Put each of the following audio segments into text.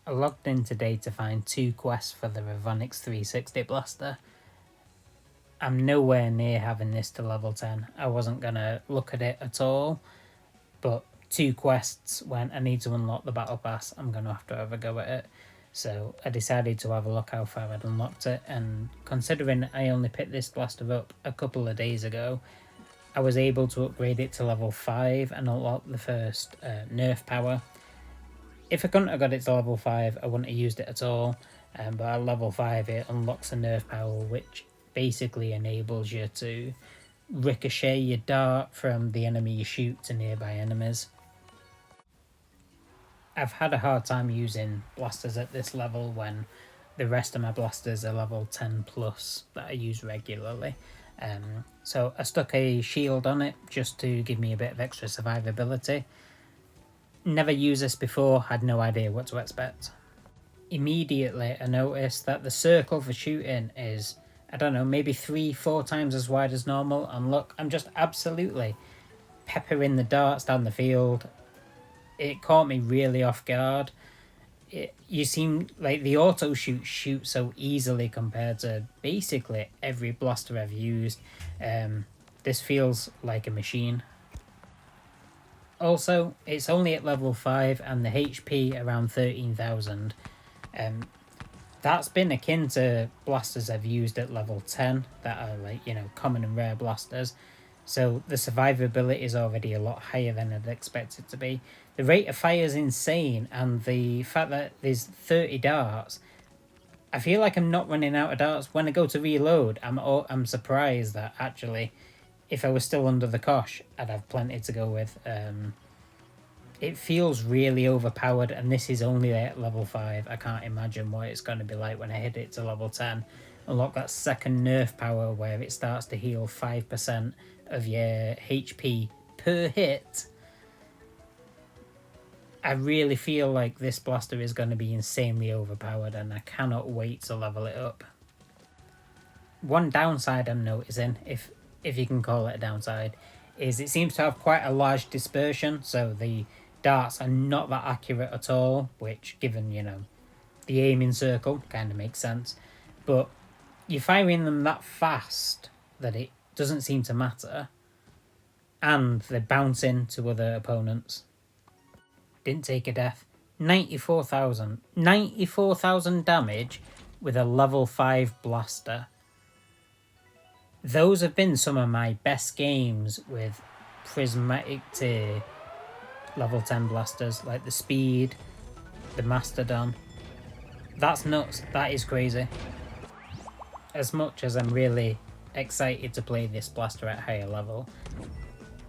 I logged in today to find 2 quests for the Revonix 360 blaster. I'm nowhere near having this to level 10. I wasn't going to look at it at all, but 2 quests when I need to unlock the battle pass, I'm going to have a go at it. So I decided to have a look how far I'd unlocked it, and considering I only picked this blaster up a couple of days ago, I was able to upgrade it to level 5 and unlock the first Nerf power. If I couldn't have got it to level 5, I wouldn't have used it at all, but at level 5 it unlocks a Nerf power, which basically enables you to ricochet your dart from the enemy you shoot to nearby enemies. I've had a hard time using blasters at this level when the rest of my blasters are level 10 plus that I use regularly. So I stuck a shield on it just to give me a bit of extra survivability. Never used this before, had no idea what to expect. Immediately I noticed that the circle for shooting is, I don't know, maybe 3-4 times as wide as normal, and look, I'm just absolutely peppering the darts down the field. It caught me really off guard. You seem like the auto shoots so easily compared to basically every blaster I've used. This feels like a machine. Also, it's only at level 5 and the HP around 13,000. That's been akin to blasters I've used at level 10 that are like, common and rare blasters. So the survivability is already a lot higher than I'd expect it to be. The rate of fire is insane, and the fact that there's 30 darts, I feel like I'm not running out of darts. When I go to reload, I'm surprised that actually, if I was still under the cosh, I'd have plenty to go with. It feels really overpowered, and this is only at level 5. I can't imagine what it's going to be like when I hit it to level 10. Unlock that second Nerf power where it starts to heal 5% of your HP per hit. I really feel like this blaster is going to be insanely overpowered, and I cannot wait to level it up. One downside I'm noticing, if you can call it a downside, is it seems to have quite a large dispersion, so the darts are not that accurate at all, which, given, the aiming circle, kind of makes sense. But you're firing them that fast that it doesn't seem to matter, and they're bouncing to other opponents. Didn't take a death. 94,000 damage with a level 5 blaster. Those have been some of my best games with prismatic tier level 10 blasters, like the Speed, the Mastodon. That's nuts. That is crazy. As much as I'm really excited to play this blaster at higher level,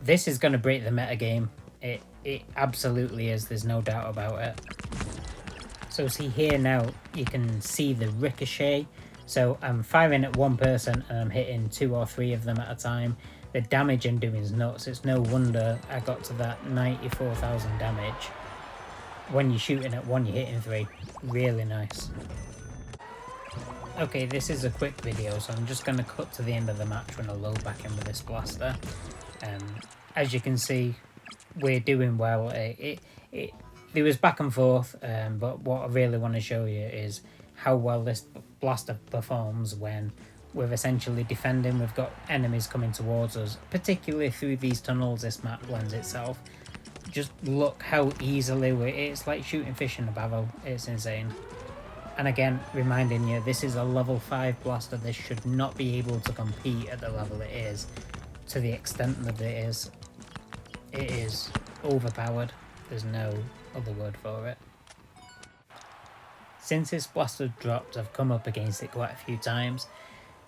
this is going to break the metagame. It absolutely is, there's no doubt about it. So see here now, you can see the ricochet. So I'm firing at one person and I'm hitting 2 or 3 of them at a time. The damage I'm doing is nuts. It's no wonder I got to that 94,000 damage. When you're shooting at 1, you're hitting 3. Really nice. Okay, this is a quick video, so I'm just going to cut to the end of the match when I load back in with this blaster. As you can see, we're doing well. There was back and forth, but what I really want to show you is how well this blaster performs when we're essentially defending. We've got enemies coming towards us, particularly through these tunnels this map lends itself. Just look how easily it's like shooting fish in a barrel. It's insane. And again, reminding you, this is a level 5 blaster. This should not be able to compete at the level it is, to the extent that it is. It is overpowered. There's no other word for it. Since this blaster dropped, I've come up against it quite a few times.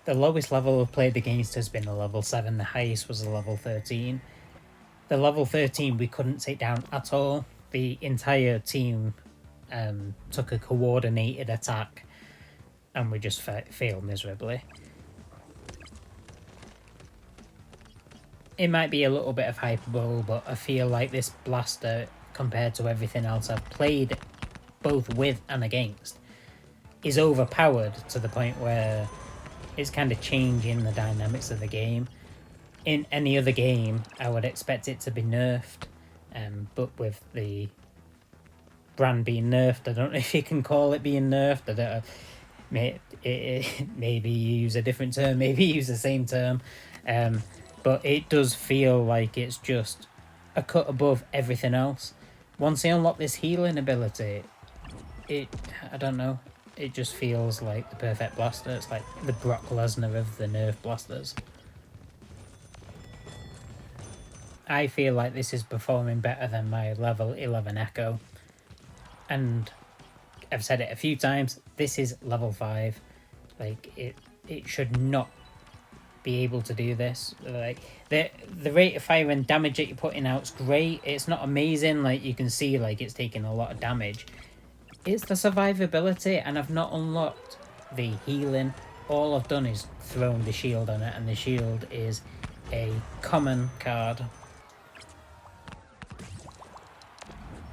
The lowest level I've played against has been a level 7, the highest was a level 13. The level 13 we couldn't take down at all. The entire team took a coordinated attack and we just failed miserably. It might be a little bit of hyperbole, but I feel like this blaster, compared to everything else I've played both with and against, is overpowered to the point where it's kind of changing the dynamics of the game. In any other game, I would expect it to be nerfed, but with the brand being nerfed. I don't know if you can call it being nerfed. I don't know. Maybe you use a different term, maybe you use the same term, but it does feel like it's just a cut above everything else. Once they unlock this healing ability, I don't know, it just feels like the perfect blaster. It's like the Brock Lesnar of the Nerf blasters. I feel like this is performing better than my level 11 Echo, and I've said it a few times, this is level 5. Like, it should not be able to do this. Like, the rate of fire and damage that you're putting out is great. It's not amazing, like, you can see, like, it's taking a lot of damage. It's the survivability, and I've not unlocked the healing. All I've done is thrown the shield on it, and the shield is a common card.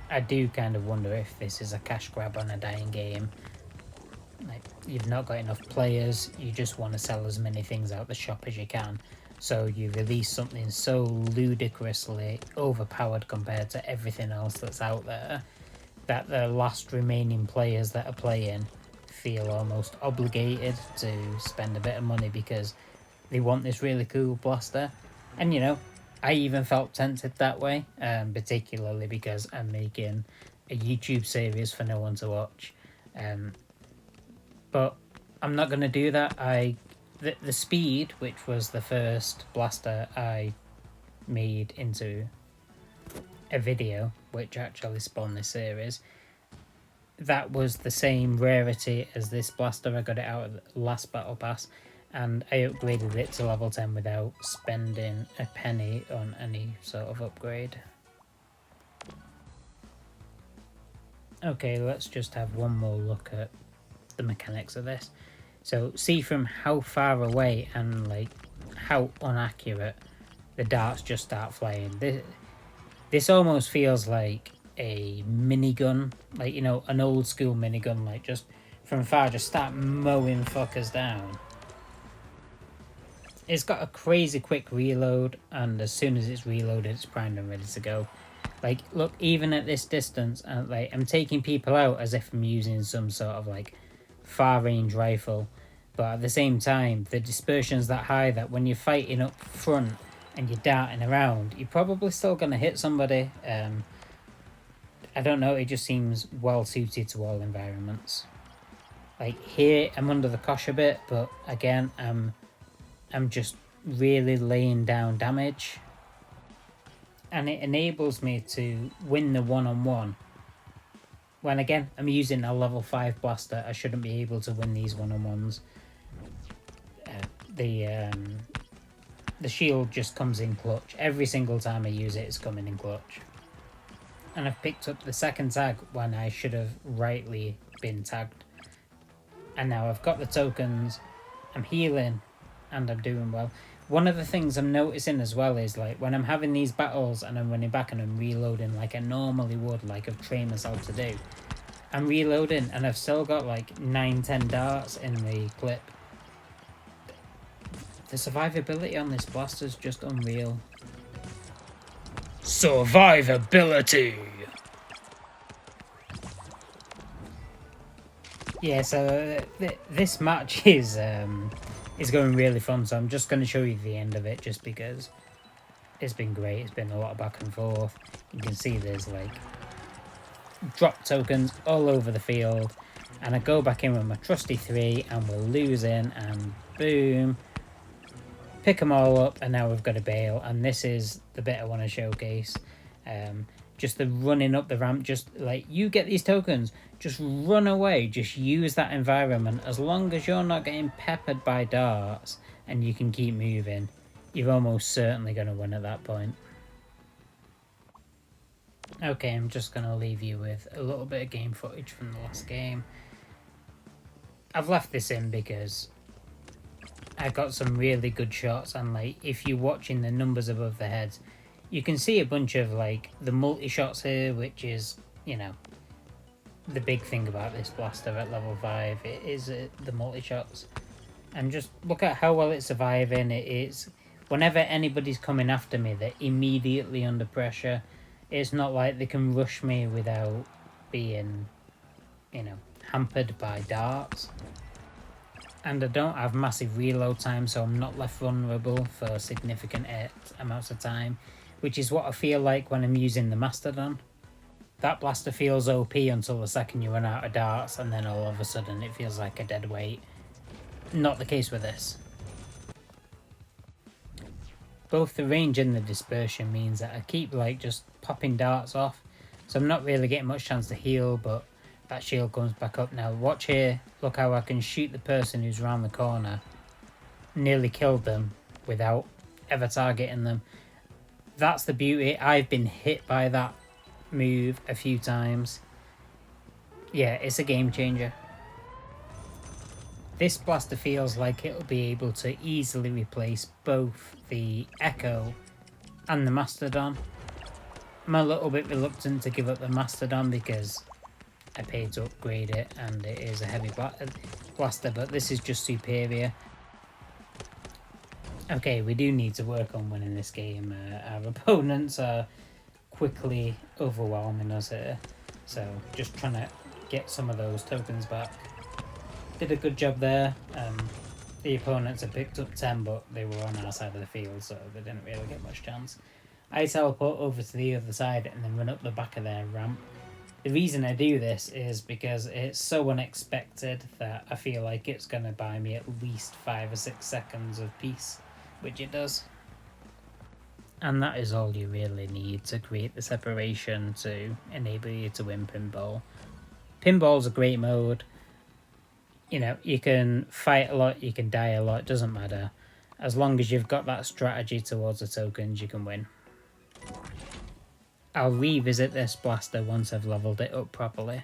I do kind of wonder if this is a cash grab on a dying game. Like, you've not got enough players, you just want to sell as many things out the shop as you can. So you release something so ludicrously overpowered compared to everything else that's out there, that the last remaining players that are playing feel almost obligated to spend a bit of money because they want this really cool blaster. And you know, I even felt tempted that way, particularly because I'm making a YouTube series for no one to watch. But I'm not going to do that. The Speed, which was the first blaster I made into a video, which actually spawned this series, that was the same rarity as this blaster. I got it out of the last battle pass, and I upgraded it to level 10 without spending a penny on any sort of upgrade. Okay, let's just have one more look at the mechanics of this. So see from how far away and like how inaccurate the darts just start flying. This almost feels like a minigun, like, you know, an old school minigun, like just from far just start mowing fuckers down. It's got a crazy quick reload, and as soon as it's reloaded, it's primed and ready to go. Like, look, even at this distance, like, I'm taking people out as if I'm using some sort of like far range rifle, but at the same time, the dispersion's that high that when you're fighting up front and you're darting around, you're probably still gonna hit somebody. I don't know, it just seems well suited to all environments. Like here, I'm under the cosh a bit, but again, I'm just really laying down damage, and it enables me to win the one-on-one. When again, I'm using a level 5 blaster, I shouldn't be able to win these one-on-ones. The shield just comes in clutch. Every single time I use it, it's coming in clutch. And I've picked up the second tag when I should have rightly been tagged. And now I've got the tokens, I'm healing, and I'm doing well. One of the things I'm noticing as well is, like, when I'm having these battles and I'm running back and I'm reloading like I normally would, like I've trained myself to do, I'm reloading and I've still got like 9-10 darts in the clip. The survivability on this blaster is just unreal. Survivability! Yeah, so this match is going really fun, so I'm just going to show you the end of it just because it's been great. It's been a lot of back and forth. You can see there's like drop tokens all over the field, and I go back in with my trusty 3 and we're losing, and boom, pick them all up, and now we've got a bail. And this is the bit I want to showcase. Just the running up the ramp, just like, you get these tokens, just run away, just use that environment. As long as you're not getting peppered by darts and you can keep moving, you're almost certainly going to win at that point. Okay, I'm just going to leave you with a little bit of game footage from the last game. I've left this in because I got some really good shots, and like, if you're watching the numbers above the heads, you can see a bunch of like the multi-shots here, which is, you know, the big thing about this blaster at level 5. It is the multi-shots. And just look at how well it's surviving. It is, whenever anybody's coming after me, they're immediately under pressure. It's not like they can rush me without being, you know, hampered by darts. And I don't have massive reload time, so I'm not left vulnerable for significant amounts of time, which is what I feel like when I'm using the Mastodon. That blaster feels OP until the second you run out of darts, and then all of a sudden it feels like a dead weight. Not the case with this. Both the range and the dispersion means that I keep like just popping darts off, so I'm not really getting much chance to heal, but that shield comes back up now. Watch here, look how I can shoot the person who's around the corner. Nearly killed them without ever targeting them. That's the beauty. I've been hit by that move a few times. Yeah, it's a game changer. This blaster feels like it'll be able to easily replace both the Echo and the Mastodon. I'm a little bit reluctant to give up the Mastodon because I paid to upgrade it and it is a heavy blaster, but this is just superior. Okay, we do need to work on winning this game. Our opponents are quickly overwhelming us here, so just trying to get some of those tokens back. Did a good job there. The opponents had picked up 10, but they were on our side of the field, so they didn't really get much chance. I teleport over to the other side and then run up the back of their ramp. The reason I do this is because it's so unexpected that I feel like it's going to buy me at least 5 or 6 seconds of peace, which it does. And that is all you really need to create the separation to enable you to win pinball. Pinball's a great mode. You know, you can fight a lot, you can die a lot, doesn't matter. As long as you've got that strategy towards the tokens, you can win. I'll revisit this blaster once I've leveled it up properly.